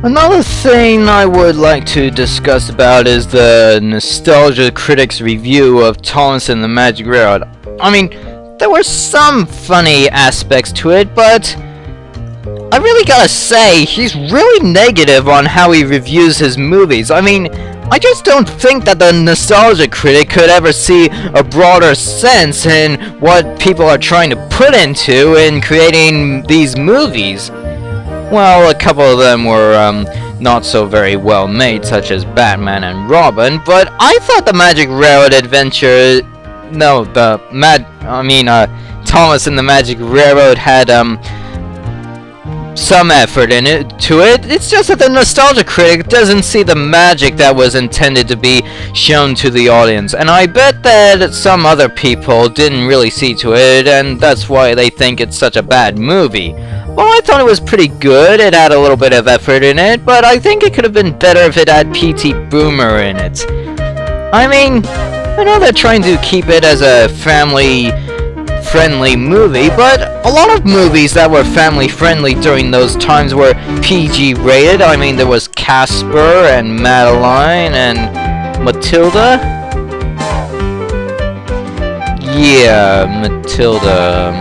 Another thing I would like to discuss about is the Nostalgia Critic's review of Thomas and the Magic Railroad. I mean, there were some funny aspects to it, but I really gotta say, he's really negative on how he reviews his movies. I mean, I just don't think that the Nostalgia Critic could ever see a broader sense in what people are trying to put into in creating these movies. Well, a couple of them were not so very well made, such as Batman and Robin, but I thought the Magic Railroad Adventure... No, Thomas and the Magic Railroad had some effort in it to it. It's just that the Nostalgia Critic doesn't see the magic that was intended to be shown to the audience, and I bet that some other people didn't really see to it, and that's why they think it's such a bad movie. Well, I thought it was pretty good. It had a little bit of effort in it, but I think it could have been better if it had P.T. Boomer in it. I mean, I know they're trying to keep it as a family-friendly movie, but a lot of movies that were family-friendly during those times were PG-rated. I mean, there was Casper and Madeline and Matilda. Yeah, Matilda.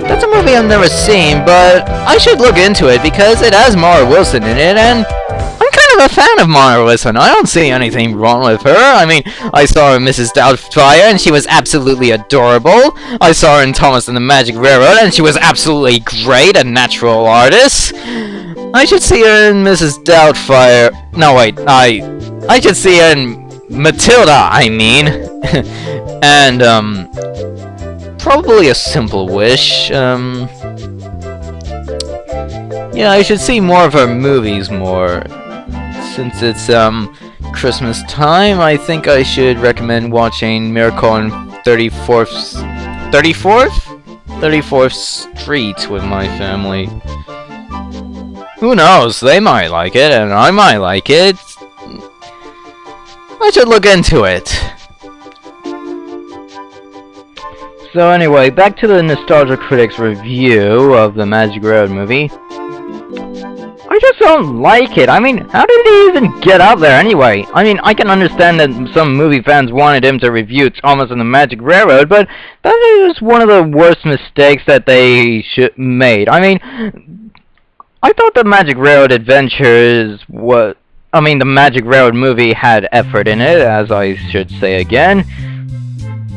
That's a movie I've never seen, but I should look into it because it has Mara Wilson in it, and I'm kind of a fan of Mara Wilson. I don't see anything wrong with her. I mean, I saw her in Mrs. Doubtfire, and she was absolutely adorable. I saw her in Thomas and the Magic Railroad, and she was absolutely great, a natural artist. I should see her in Mrs. Doubtfire. No, wait, I should see her in Matilda, I mean. And, probably A Simple Wish. Yeah, I should see more of her movies more. Since it's Christmas time, I think I should recommend watching Miracle on 34th Street with my family. Who knows? They might like it, and I might like it. I should look into it. So anyway, back to the Nostalgia Critic's review of the Magic Railroad movie. I just don't like it. I mean, how did he even get out there anyway? I mean, I can understand that some movie fans wanted him to review Thomas and the Magic Railroad, but that is one of the worst mistakes that they made. I mean, I thought the Magic Railroad Adventures was... I mean, the Magic Railroad movie had effort in it, as I should say again.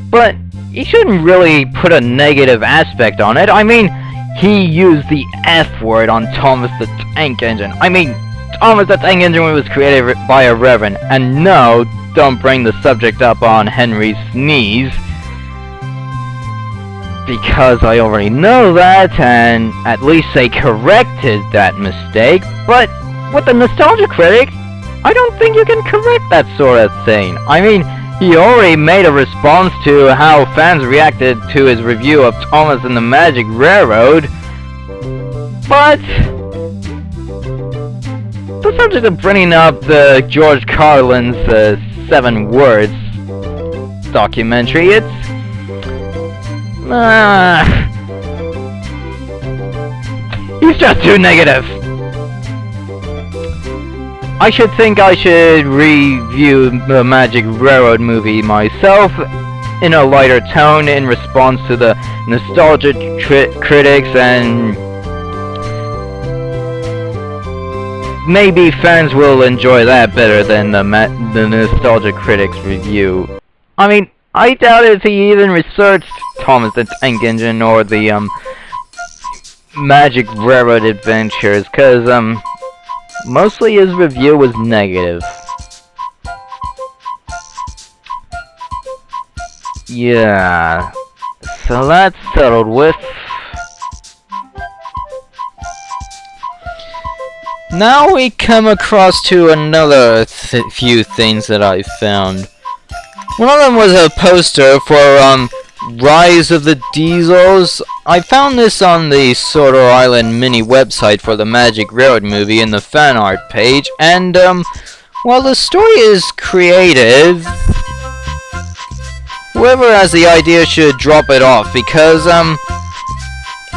But he shouldn't really put a negative aspect on it. I mean, he used the F word on Thomas the Tank Engine. I mean, Thomas the Tank Engine was created by a reverend. And no, don't bring the subject up on Henry's sneeze. Because I already know that, and at least they corrected that mistake. But with the Nostalgia Critic, I don't think you can correct that sort of thing. I mean, he already made a response to how fans reacted to his review of Thomas and the Magic Railroad, but the subject of bringing up the George Carlin's 7 Words documentary, it's... he's just too negative. I should review the Magic Railroad movie myself in a lighter tone in response to the Nostalgia Critics, and maybe fans will enjoy that better than the Nostalgia Critics review. I mean, I doubt if he even researched Thomas the Tank Engine or the Magic Railroad Adventures, cause mostly his review was negative. Yeah, so that's settled with. Now we come across to another few things that I found. One of them was a poster for Rise of the Diesels. I found this on the Sorter Island mini website for the Magic Railroad movie in the fan art page, and while the story is creative, whoever has the idea should drop it off, because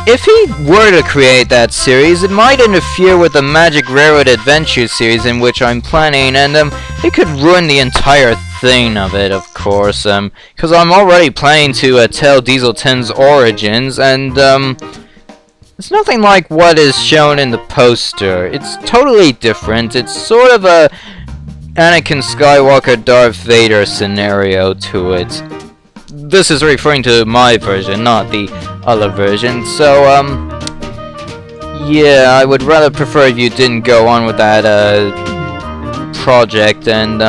if he were to create that series, it might interfere with the Magic Railroad Adventure series in which I'm planning, and it could ruin the entire thing of it, of course, because I'm already planning to tell Diesel 10's origins, and it's nothing like what is shown in the poster. It's totally different. It's sort of a Anakin Skywalker Darth Vader scenario to it. This is referring to my version, not the other version, so yeah, I would rather prefer if you didn't go on with that project, and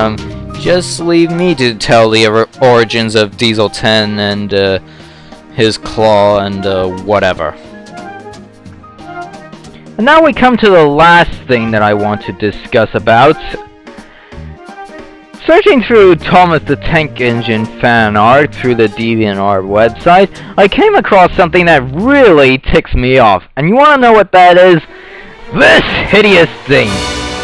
just leave me to tell the origins of Diesel 10 and his claw and whatever. And now we come to the last thing that I want to discuss about. Searching through Thomas the Tank Engine fan art through the DeviantArt website, I came across something that really ticks me off. And you wanna know what that is? This hideous thing!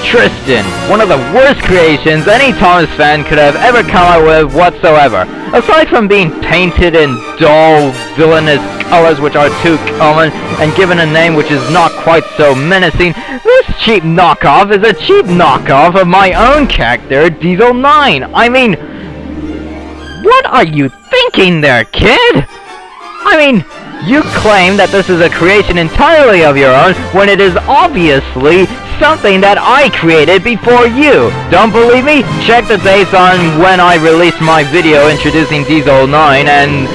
Tristan, one of the worst creations any Thomas fan could have ever come up with whatsoever. Aside from being painted in dull, villainous colors which are too common, and given a name which is not quite so menacing, this cheap knockoff is a cheap knockoff of my own character, Diesel 9. I mean, what are you thinking there, kid? I mean, you claim that this is a creation entirely of your own, when it is obviously something that I created before you. Don't believe me? Check the dates on when I released my video introducing Diesel 9 and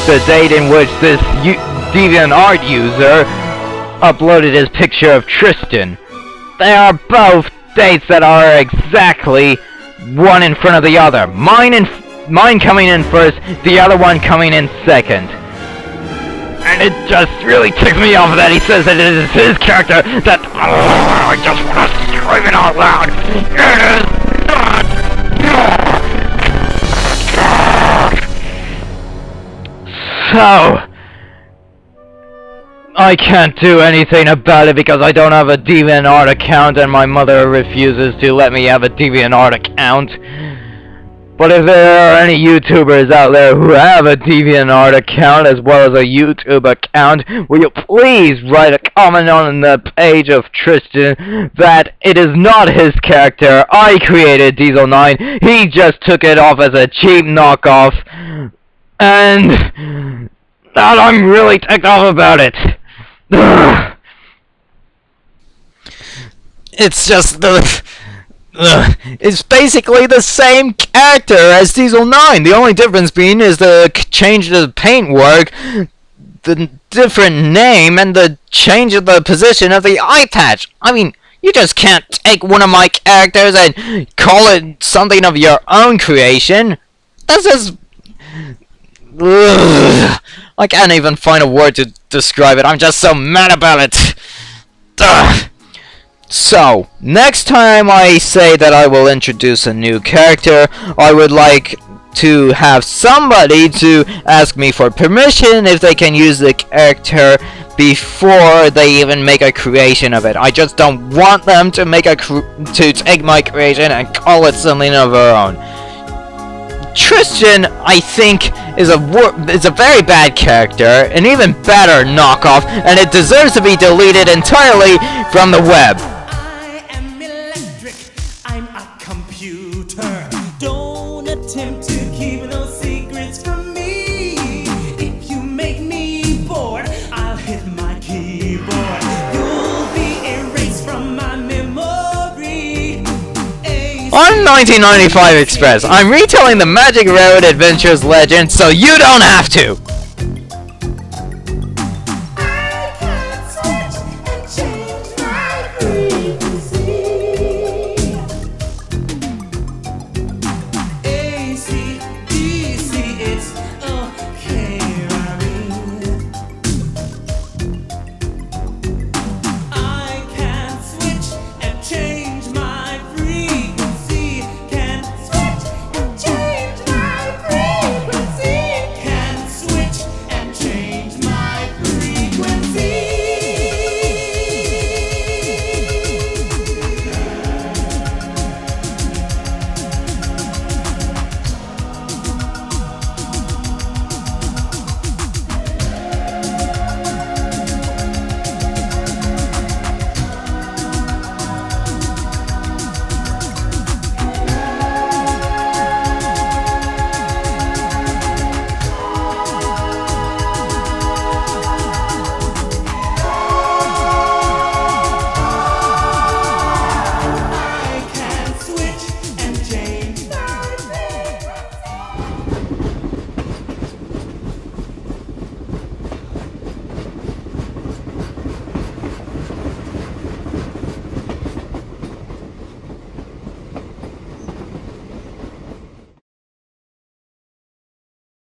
the date in which this DeviantArt user uploaded his picture of Tristan. They are both dates that are exactly one in front of the other. Mine coming in first, the other one coming in second. And it just really ticks me off that he says that it is his character that... I just want to scream it out loud. It is not. So... I can't do anything about it because I don't have a DeviantArt account and my mother refuses to let me have a DeviantArt account. But if there are any YouTubers out there who have a DeviantArt account as well as a YouTube account, will you please write a comment on the page of Tristan that it is not his character. I created Diesel 9. He just took it off as a cheap knockoff. And that I'm really ticked off about it. It's just it's basically the same character as Diesel 9. The only difference being is the change of the paintwork, the different name, and the change of the position of the eye patch. I mean, you just can't take one of my characters and call it something of your own creation. That's just... Ugh. I can't even find a word to describe it. I'm just so mad about it. Ugh. So, next time I say that I will introduce a new character, I would like to have somebody to ask me for permission if they can use the character before they even make a creation of it. I just don't want them to make to take my creation and call it something of their own. Tristan, I think, is a very bad character, an even better knockoff, and it deserves to be deleted entirely from the web. I am electric, I'm a computer. Don't attempt to keep those secrets from me. If you make me bored, I'll hit my keyboard. You'll be erased from my memory. On 1995 Express, I'm retelling the Magic Railroad Adventures legend so you don't have to!